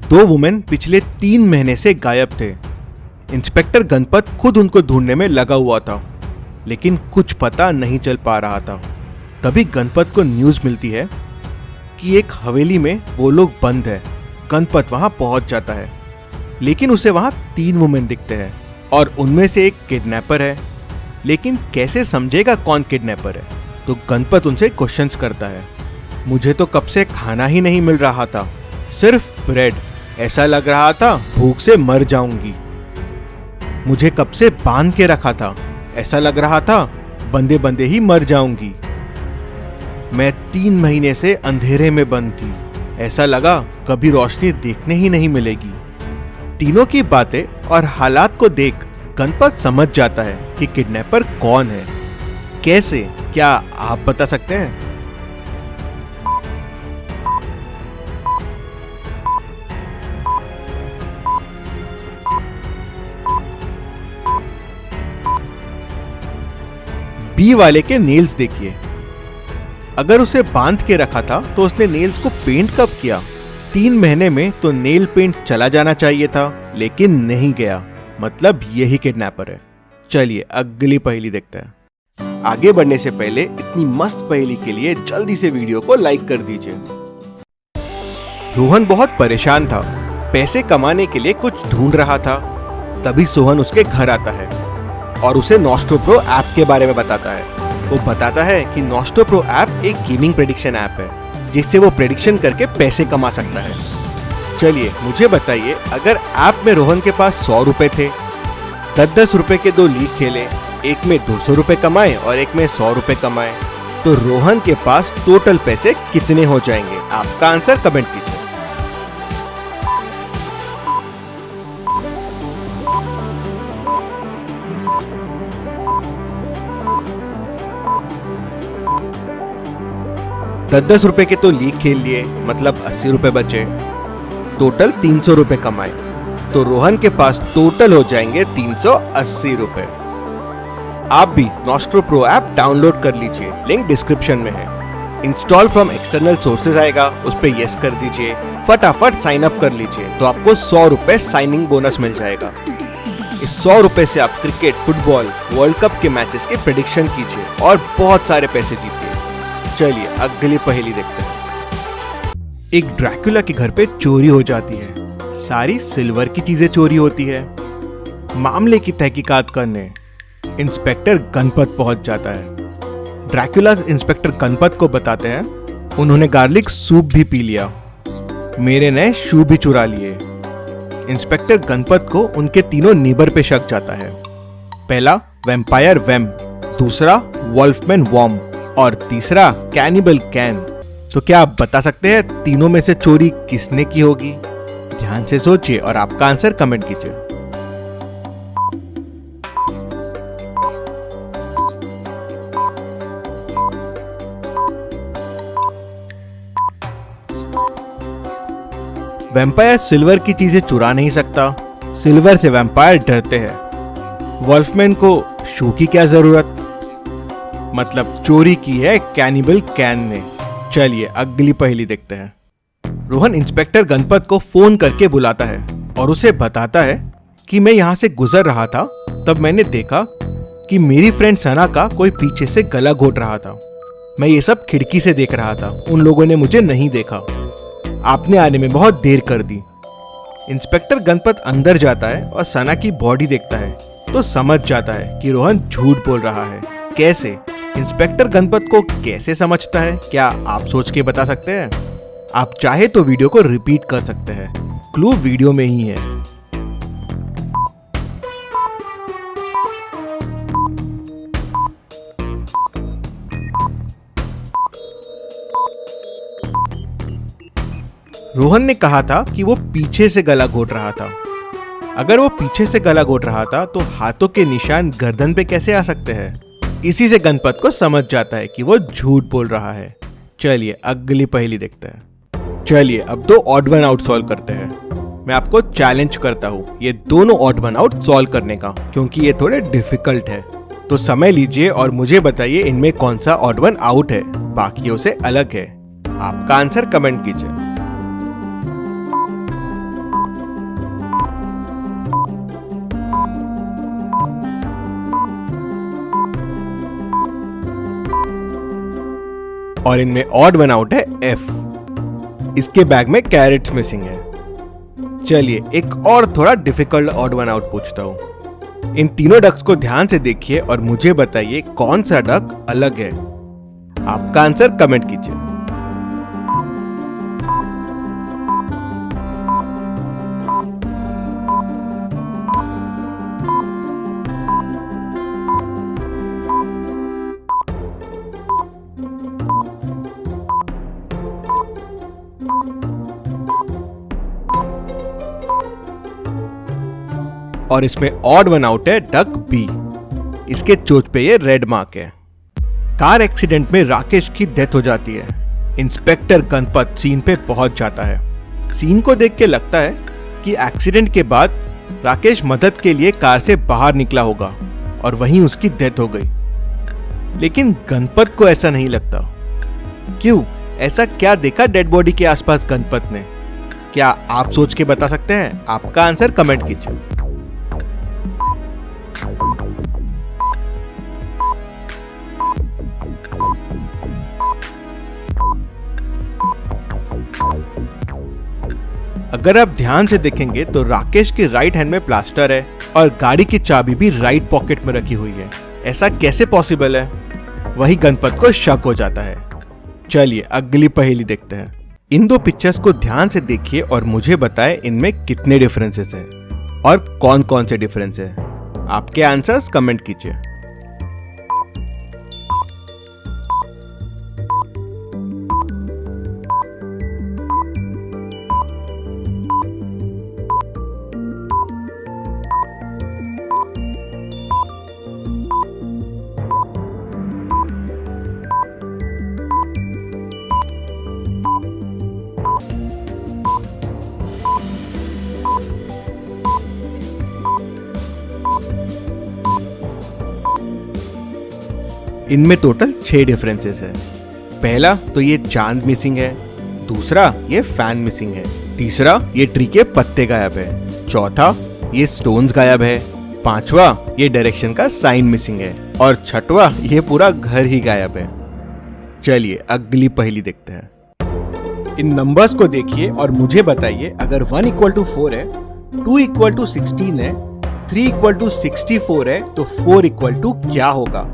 दो वुमेन पिछले 3 महीने से गायब थे। इंस्पेक्टर गणपत खुद उनको ढूंढने में लगा हुआ था, लेकिन कुछ पता नहीं चल पा रहा था। तभी गणपत को न्यूज़ मिलती है कि एक हवेली में वो लोग बंद है। गणपत वहां पहुंच जाता है, लेकिन उसे वहां 3 वुमेन दिखते हैं और उनमें से एक किडनैपर है। लेकिन कैसे समझेगा कौन किडनैपर है? तो गणपत उनसे क्वेश्चंस करता है। मुझे तो कब से खाना ही नहीं मिल रहा था, सिर्फ ब्रेड। ऐसा लग रहा था भूख से मर जाऊंगी। मुझे कब से बांध के रखा था, ऐसा लग रहा था बंदे बंदे ही मर जाऊंगी। मैं 3 महीने से अंधेरे में बंद थी, ऐसा लगा कभी रोशनी देखने ही नहीं मिलेगी। तीनों की बातें और हालात को देख गणपत समझ जाता है कि किडनैपर कौन है। कैसे, क्या आप बता सकते हैं? बी वाले के नेल्स देखिए। अगर उसे बांध के रखा था तो उसने नेल्स को पेंट कब किया? 3 महीने में तो नेल पेंट चला जाना चाहिए था, लेकिन नहीं गया। मतलब यही किडनैपर है। चलिए अगली पहेली देखते हैं। आगे बढ़ने से पहले इतनी मस्त पहेली के लिए जल्दी से वीडियो को लाइक कर दीजिए। रोहन बहुत परेशान था, पैसे कमाने के लिए कुछ ढूंढ रहा था। तभी सोहन उसके घर आता है और उसे नॉस्ट्रो प्रो ऐप के बारे में बताता है। वो बताता है कि नॉस्ट्रो प्रो ऐप एक गेमिंग प्रेडिक्शन ऐप है, जिससे वो प्रेडिक्शन करके पैसे कमा सकता है। चलिए मुझे बताइए, अगर ऐप में रोहन के पास 100 रुपए थे, 10-10 रुपए के 2 लीग खेले, एक में 200 रुपए कमाए और एक में 100 रुपए कमाए, तो रोहन के पास टोटल पैसे कितने हो जाएंगे? आपका आंसर कमेंट कीजिए। दस रुपए के तो लीग खेल लिए, मतलब 80 रुपए बचे। टोटल 300 रुपए कमाए, तो रोहन के पास टोटल हो जाएंगे 380 रुपए। आप भी नॉस्ट्रो प्रो ऐप डाउनलोड कर लीजिए, लिंक डिस्क्रिप्शन में है। इंस्टॉल फ्रॉम एक्सटर्नल सोर्सेज आएगा, उस पर यस कर दीजिए। फटाफट साइन अप कर लीजिए, तो आपको 100 रुपए साइनिंग बोनस मिल जाएगा। इस 100 रुपए से आप क्रिकेट, फुटबॉल, वर्ल्ड कप के मैचेस के प्रेडिक्शन कीजिए और बहुत सारे पैसे जीतिए। चलिए अगली पहेली देखते हैं। एक ड्रैकुला के घर पे चोरी हो जाती है। सारी सिल्वर की चीजें चोरी होती है। मामले की तहकीकात करने इंस्पेक्टर गणपत पहुंच जाता है। ड्रैकुला इंस्पेक्टर गणपत को बताते हैं, उन्होंने गार्लिक सूप भी पी लिया, मेरे नए शू भी चुरा लिए। इंस्पेक्टर गणपत को उनके तीनों नीबर पे शक जाता है। पहला वैम्पायर वैम, दूसरा वॉल्फमैन वॉर्म और तीसरा कैनिबल कैन। तो क्या आप बता सकते हैं तीनों में से चोरी किसने की होगी? ध्यान से सोचिए और आपका आंसर कमेंट कीजिए। वैम्पायर सिल्वर की चीजें चुरा नहीं सकता, सिल्वर से वैम्पायर डरते हैं। वॉल्फमैन को शू की क्या जरूरत? मतलब चोरी की है कैनिबल कैन ने। चलिए अगली पहेली देखते हैं। रोहन इंस्पेक्टर गणपत को फोन करके बुलाता है और उसे बताता है कि मैं यहाँ से गुजर रहा था, तब मैंने देखा कि मेरी फ्रेंड सना का कोई पीछे से गला घोट रहा था। मैं ये सब खिड़की से देख रहा था, उन लोगों ने मुझे नहीं देखा। आपने आने में बहुत देर कर दी। इंस्पेक्टर गणपत अंदर जाता है और सना की बॉडी देखता है, तो समझ जाता है कि रोहन झूठ बोल रहा है। कैसे? इंस्पेक्टर गणपत को कैसे समझता है? क्या आप सोच के बता सकते हैं? आप चाहे तो वीडियो को रिपीट कर सकते हैं, क्लू वीडियो में ही है। रोहन ने कहा था कि वो पीछे से गला घोट रहा था। अगर वो पीछे से गला घोट रहा था तो हाथों के निशान गर्दन पे कैसे आ सकते हैं? इसी से गणपत को समझ जाता है कि वो झूठ बोल रहा है। चलिए अगली पहेली देखते हैं। चलिए अब 2 ऑड वन आउट सॉल्व करते हैं। मैं आपको चैलेंज करता हूँ ये दोनों ऑड वन आउट सॉल्व करने का, क्योंकि ये थोड़े डिफिकल्ट है। तो समय लीजिए और मुझे बताइए इनमें कौन सा ऑड वन आउट है, बाकियों से अलग है। आपका आंसर कमेंट कीजिए। और इनमें ऑड वन आउट है F। इसके बैग में कैरेट्स मिसिंग है। चलिए एक और थोड़ा डिफिकल्ट ऑड वन आउट पूछता हूँ। इन तीनों डक्स को ध्यान से देखिए और मुझे बताइए कौन सा डक अलग है। आपका आंसर कमेंट कीजिए। और इसमें ऑड वन आउट है डक बी। इसके चोंच पे ये रेड मार्क है। कार एक्सीडेंट में राकेश की डेथ हो जाती है। इंस्पेक्टर गणपत सीन पे पहुंच जाता है। सीन को देख के लगता है कि एक्सीडेंट के बाद राकेश मदद के लिए कार से बाहर निकला होगा और वहीं उसकी डेथ हो गई। लेकिन गणपत को ऐसा नहीं लगता। क्यों? ऐसा क्या देखा डेड बॉडी के आसपास गणपत ने? क्या आप सोच के बता सकते हैं? आपका आंसर कमेंट कीजिए। अगर आप ध्यान से देखेंगे तो राकेश के राइट हैंड में प्लास्टर है और गाड़ी की चाबी भी राइट पॉकेट में रखी हुई है। ऐसा कैसे पॉसिबल है? वही गणपत को शक हो जाता है। चलिए अगली पहेली देखते हैं। इन दो पिक्चर्स को ध्यान से देखिए और मुझे बताएं इनमें कितने डिफरेंसेस हैं और कौन कौन से डिफरेंस हैं। आपके आंसर्स कमेंट कीजिए। इनमें टोटल 6 डिफरेंसेस है। पहला तो ये चांद मिसिंग है, दूसरा ये फैन मिसिंग है, तीसरा ये ट्री के पत्ते गायब है, चौथा ये स्टोन्स गायब है, पांचवा ये डायरेक्शन का साइन मिसिंग है और छठवा ये पूरा घर ही गायब है। चलिए अगली पहेली देखते हैं। इन नंबर्स को देखिए और मुझे बताइए अगर 1 = 4 है, 2 = 16 है, 3 = 64 है तो 4 = क्या होगा?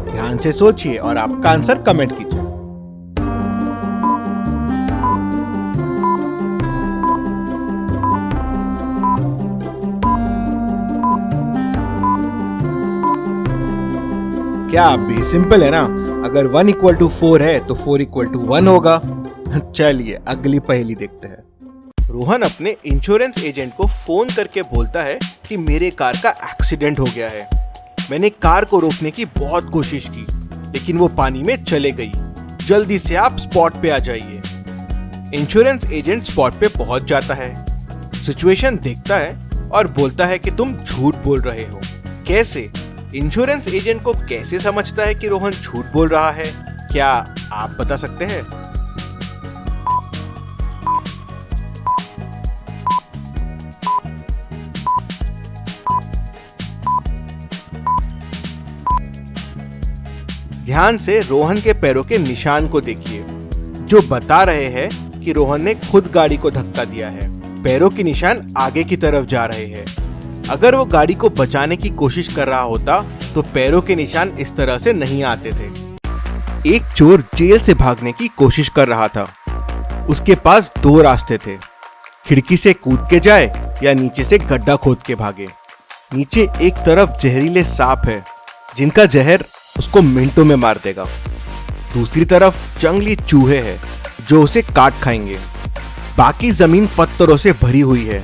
ध्यान से सोचिए और आपका आंसर कमेंट कीजिए। क्या भी सिंपल है ना? अगर 1 = 4 है तो 4 = 1 होगा। चलिए अगली पहेली देखते हैं। रोहन अपने इंश्योरेंस एजेंट को फोन करके बोलता है कि मेरे कार का एक्सीडेंट हो गया है। मैंने कार को रोकने की बहुत कोशिश की लेकिन वो पानी में चले गई। जल्दी से आप स्पॉट पे आ जाइए। इंश्योरेंस एजेंट स्पॉट पे पहुंच जाता है, सिचुएशन देखता है और बोलता है कि तुम झूठ बोल रहे हो। कैसे? इंश्योरेंस एजेंट को कैसे समझता है कि रोहन झूठ बोल रहा है? क्या आप बता सकते हैं? ध्यान से रोहन के पैरों के निशान को देखिए जो बता रहे हैं कि रोहन ने खुद गाड़ी को धक्का दिया है। पैरों के निशान आगे की तरफ जा रहे हैं। अगर वो गाड़ी को बचाने की कोशिश कर रहा होता तो पैरों के निशान इस तरह से नहीं आते थे। एक चोर जेल से भागने की कोशिश कर रहा था। उसके पास 2 रास्ते थे, खिड़की से कूद के जाए या नीचे से गड्ढा खोद के भागे। नीचे एक तरफ जहरीले सांप है जिनका जहर उसको मिनटों में मार देगा, दूसरी तरफ जंगली चूहे हैं जो उसे काट खाएंगे। बाकी जमीन पत्थरों से भरी हुई है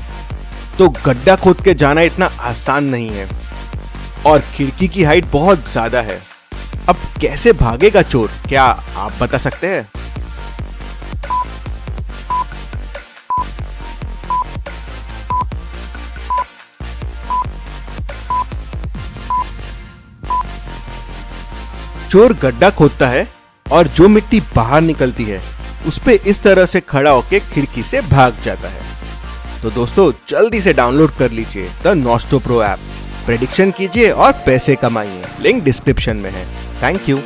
तो गड्ढा खोद के जाना इतना आसान नहीं है और खिड़की की हाइट बहुत ज्यादा है। अब कैसे भागेगा चोर? क्या आप बता सकते हैं? चोर गड्ढा खोदता है और जो मिट्टी बाहर निकलती है उस पे इस तरह से खड़ा होकर खिड़की से भाग जाता है। तो दोस्तों जल्दी से डाउनलोड कर लीजिए द नॉस्टो प्रो ऐप, प्रेडिक्शन कीजिए और पैसे कमाइए। लिंक डिस्क्रिप्शन में है। Thank you.